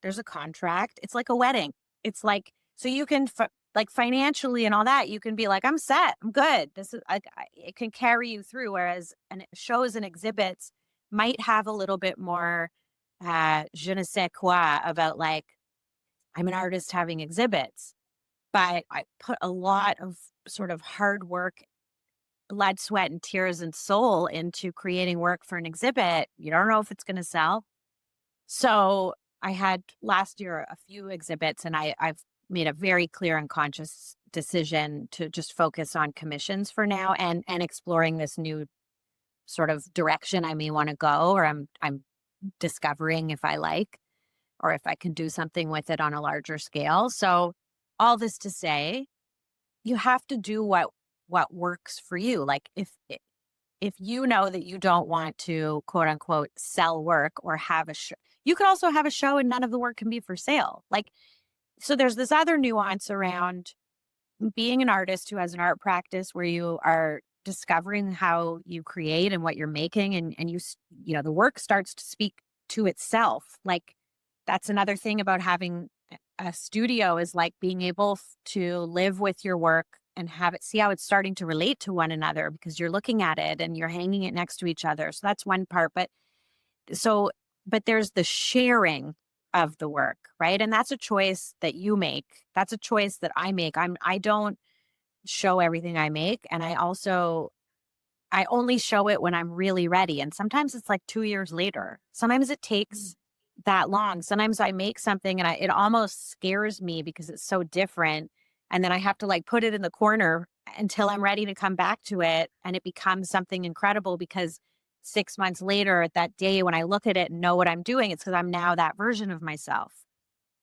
There's a contract. It's like a wedding. It's like, so you can like financially and all that, you can be like, I'm set, I'm good. This is like, it can carry you through. Whereas shows and exhibits might have a little bit more je ne sais quoi about like, I'm an artist having exhibits, but I put a lot of sort of hard work, blood, sweat, and tears and soul into creating work for an exhibit. You don't know if it's going to sell. So I had last year a few exhibits and I've made a very clear and conscious decision to just focus on commissions for now and exploring this new sort of direction I may want to go or I'm discovering if I like or if I can do something with it on a larger scale. So all this to say, you have to do what works for you. Like if you know that you don't want to quote unquote sell work or have a show, you could also have a show and none of the work can be for sale. Like, so there's this other nuance around being an artist who has an art practice where you are discovering how you create and what you're making and the work starts to speak to itself. Like that's another thing about having a studio is like being able to live with your work and have it see how it's starting to relate to one another because you're looking at it and you're hanging it next to each other. So that's one part. But there's the sharing of the work, right? And that's a choice that you make. That's a choice that I make. I don't show everything I make. And I only show it when I'm really ready. And sometimes it's like 2 years later. Sometimes it takes that long. Sometimes I make something and it almost scares me because it's so different. And then I have to like put it in the corner until I'm ready to come back to it. And it becomes something incredible because 6 months later, at that day when I look at it and know what I'm doing, it's because I'm now that version of myself.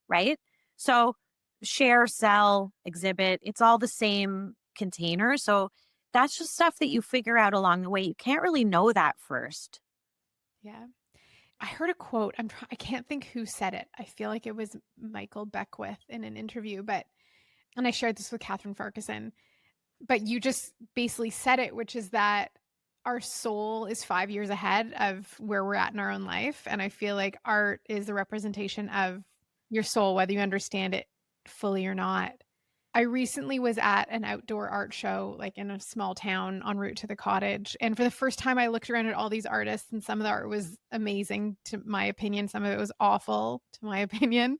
Right. So share, sell, exhibit. It's all the same container. So that's just stuff that you figure out along the way. You can't really know that first. Yeah. I heard a quote. I can't think who said it. I feel like it was Michael Beckwith in an interview, but and I shared this with Catherine Farquharson. But you just basically said it, which is that our soul is 5 years ahead of where we're at in our own life, and I feel like art is a representation of your soul, whether you understand it fully or not. I recently was at an outdoor art show, like, in a small town en route to the cottage, and for the first time, I looked around at all these artists, and some of the art was amazing to my opinion, some of it was awful to my opinion,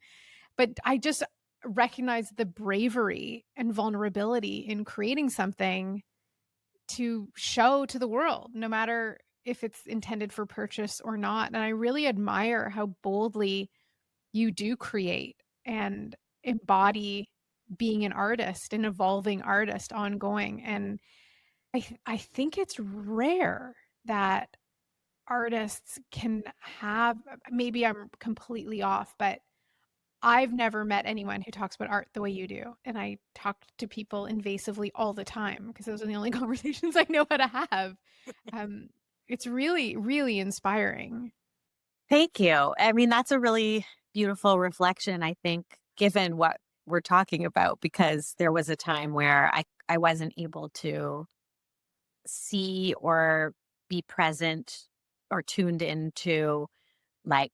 but I just recognized the bravery and vulnerability in creating something to show to the world, no matter if it's intended for purchase or not. And I really admire how boldly you do create and embody being an artist, an evolving artist, ongoing. And I think it's rare that artists can have, maybe I'm completely off, but I've never met anyone who talks about art the way you do, and I talk to people invasively all the time because those are the only conversations I know how to have. Um, it's really, really inspiring. Thank you. I mean, that's a really beautiful reflection, I think, given what we're talking about, because there was a time where I wasn't able to see or be present or tuned into like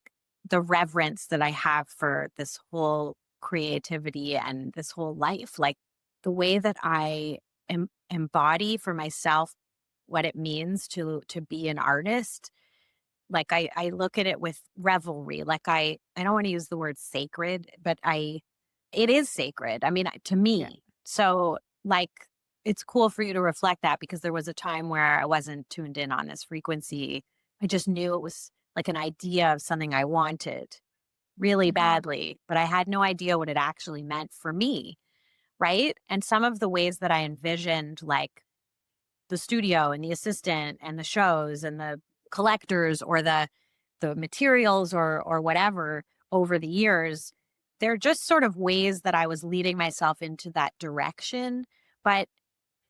the reverence that I have for this whole creativity and this whole life. Like the way that I embody for myself what it means to be an artist. Like I look at it with revelry. Like I don't want to use the word sacred, but it is sacred. I mean, to Yeah. me. So like it's cool for you to reflect that, because there was a time where I wasn't tuned in on this frequency. I just knew it was like an idea of something I wanted really Mhm. badly, but I had no idea what it actually meant for me. Right. And some of the ways that I envisioned, like the studio and the assistant and the shows and the collectors or the materials or whatever over the years, they're just sort of ways that I was leading myself into that direction. But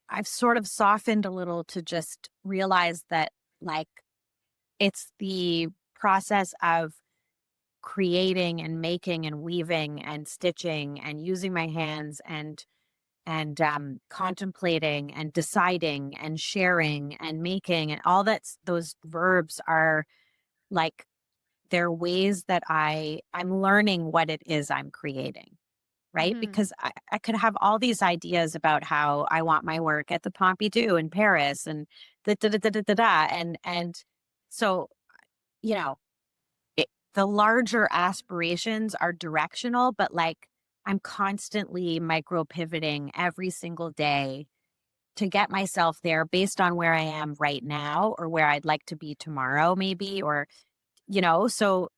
I've sort of softened a little to just realize that, like, it's the process of creating and making and weaving and stitching and using my hands and contemplating and deciding and sharing and making, and all that's those verbs are like, they're ways that I'm learning what it is I'm creating. Right. Mhm. Because I could have all these ideas about how I want my work at the Pompidou in Paris and da da da da da da, da. And so, you know, the larger aspirations are directional, but like I'm constantly micro pivoting every single day to get myself there based on where I am right now or where I'd like to be tomorrow, maybe, or, so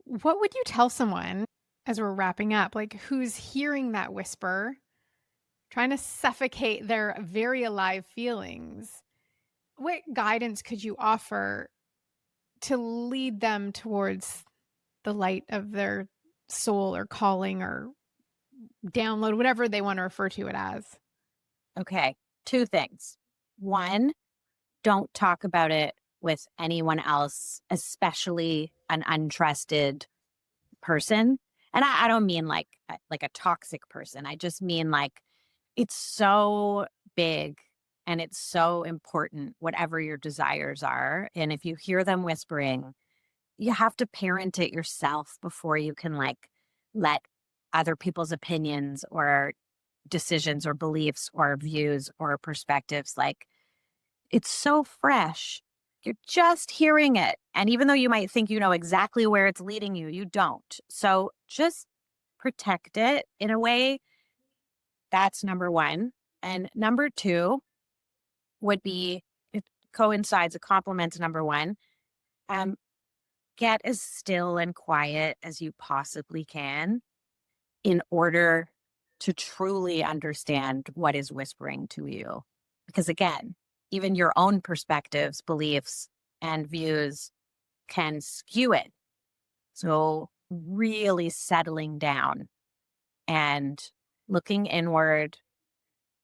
What would you tell someone as we're wrapping up, like who's hearing that whisper, trying to suffocate their very alive feelings? What guidance could you offer to lead them towards the light of their soul or calling or download, whatever they want to refer to it as? okay, two things. One, don't talk about it with anyone else, especially an untrusted person. And I don't mean like a toxic person. I just mean like it's so big and it's so important, whatever your desires are. And if you hear them whispering, you have to parent it yourself before you can like let other people's opinions or decisions or beliefs or views or perspectives, like, it's so fresh. You're just hearing it. And even though you might think you know exactly where it's leading you, you don't. So just protect it in a way. That's number one. And number two would be, it coincides, a compliment to number one. Um, get as still and quiet as you possibly can in order to truly understand what is whispering to you. Because again, even your own perspectives, beliefs, and views can skew it. So, really settling down and looking inward,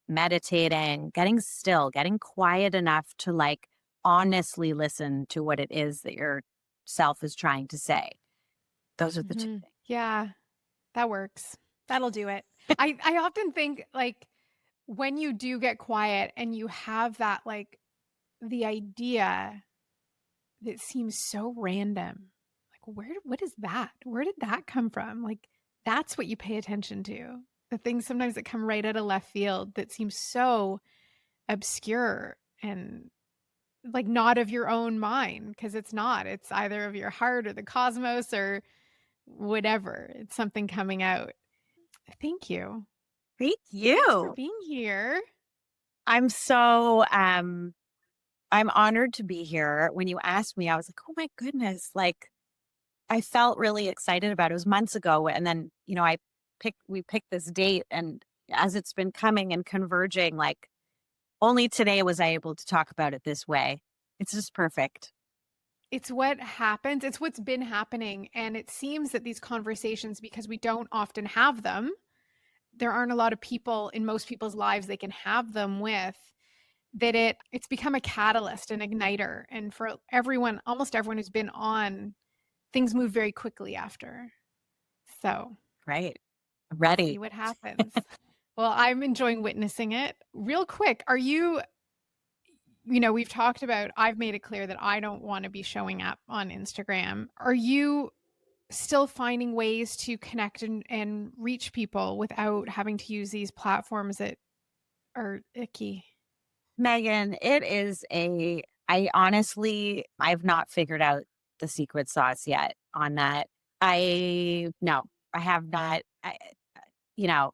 meditating, getting still, getting quiet enough to like honestly listen to what it is that your self is trying to say. Those are the two Hmm. things. Yeah, that works. That'll do it. I often think like when you do get quiet and you have that like the idea that seems so random. Like what is that? Where did that come from? Like that's what you pay attention to. The things sometimes that come right out of left field that seem so obscure and like not of your own mind because it's not. It's either of your heart or the cosmos or whatever. It's something coming out. Thank you. Thank Thanks for you. being here. I'm so I'm honored to be here. When you asked me, I was like, "Oh my goodness." Like I felt really excited about it. It was months ago and then, we picked this date and as it's been coming and converging, like only today was I able to talk about it this way. It's just perfect. It's what happens. It's what's been happening. And it seems that these conversations, because we don't often have them, there aren't a lot of people in most people's lives they can have them with, that it's become a catalyst, an igniter. And for everyone, almost everyone who's been on, things move very quickly after. So Right. we'll see Ready. what happens. Well, I'm enjoying witnessing it. Real quick, are you, we've talked about, I've made it clear that I don't want to be showing up on Instagram. Are you still finding ways to connect and reach people without having to use these platforms that are icky? Megan, I honestly, I've not figured out the secret sauce yet on that. No, I have not. You know,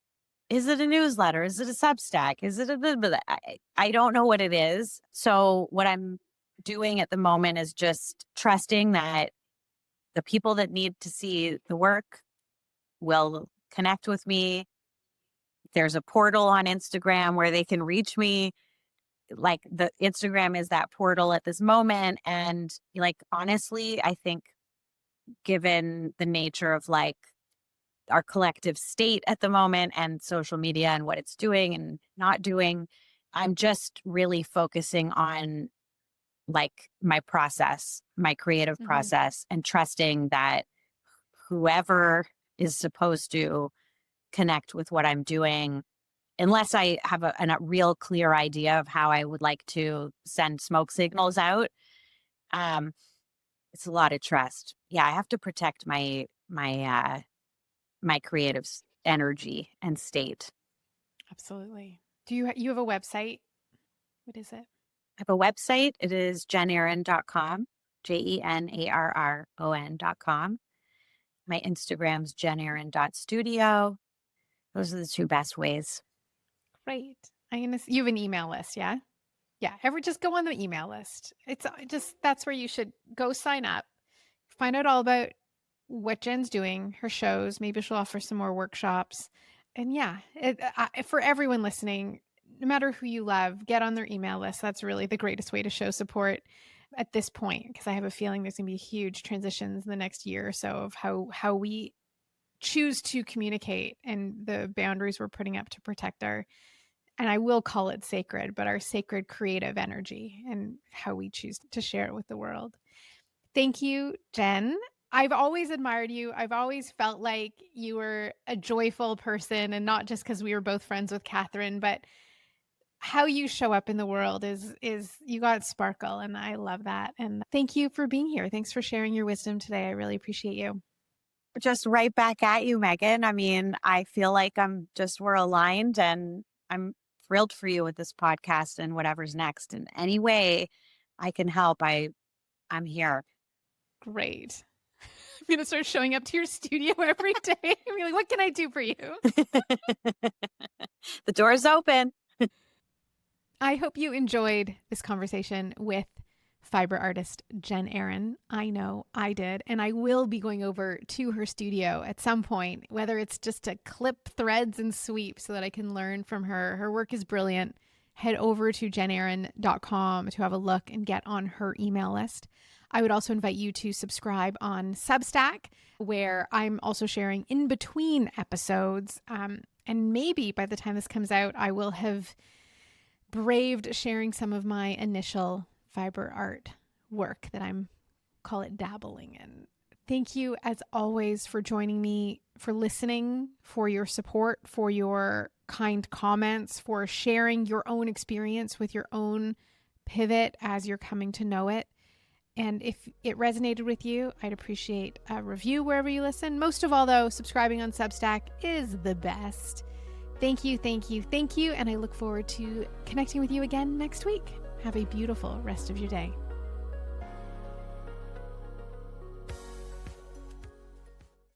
is it a newsletter? Is it a Substack? Is it a blah, blah, blah? I don't know what it is. So what I'm doing at the moment is just trusting that the people that need to see the work will connect with me. There's a portal on Instagram where they can reach me. Like the Instagram is that portal at this moment. And like, honestly, I think given the nature of like our collective state at the moment and social media and what it's doing and not doing, I'm just really focusing on like my process, my creative Hmm. process, and trusting that whoever is supposed to connect with what I'm doing, unless I have a real clear idea of how I would like to send smoke signals out, um, it's a lot of trust. Yeah, I have to protect my creative energy and state. Absolutely. Do you have a website? What is it? I have a website. It is jenarron.com, JENARRON.com. My Instagram's jenarron.studio. Those are the two best ways. Great. You have an email list, yeah? Yeah, ever just go on the email list. It's just that's where you should go sign up. Find out all about what Jen's doing, her shows. Maybe she'll offer some more workshops. And yeah, for everyone listening, no matter who you love, get on their email list. That's really the greatest way to show support at this point, because I have a feeling there's going to be huge transitions in the next year or so of how we choose to communicate and the boundaries we're putting up to protect our, and I will call it sacred, but our sacred creative energy and how we choose to share it with the world. Thank you, Jen. I've always admired you. I've always felt like you were a joyful person, and not just because we were both friends with Catherine, but how you show up in the world is you got sparkle, and I love that. And thank you for being here. Thanks for sharing your wisdom today. I really appreciate you. Just right back at you, Megan. I mean, I feel like we're aligned and I'm thrilled for you with this podcast and whatever's next. In any way I can help, I'm here. Great. I'm gonna start showing up to your studio every day. I'm like, what can I do for you? The door's open. I hope you enjoyed this conversation with fiber artist Jen Arron. I know I did. And I will be going over to her studio at some point, whether it's just to clip threads and sweep so that I can learn from her. Her work is brilliant. Head over to jenarron.com to have a look and get on her email list. I would also invite you to subscribe on Substack, where I'm also sharing in between episodes And maybe by the time this comes out, I will have braved sharing some of my initial fiber art work that I'm, call it, dabbling in. Thank you, as always, for joining me, for listening, for your support, for your kind comments, for sharing your own experience with your own pivot as you're coming to know it. And if it resonated with you, I'd appreciate a review wherever you listen. Most of all, though, subscribing on Substack is the best. Thank you, thank you, thank you. And I look forward to connecting with you again next week. Have a beautiful rest of your day.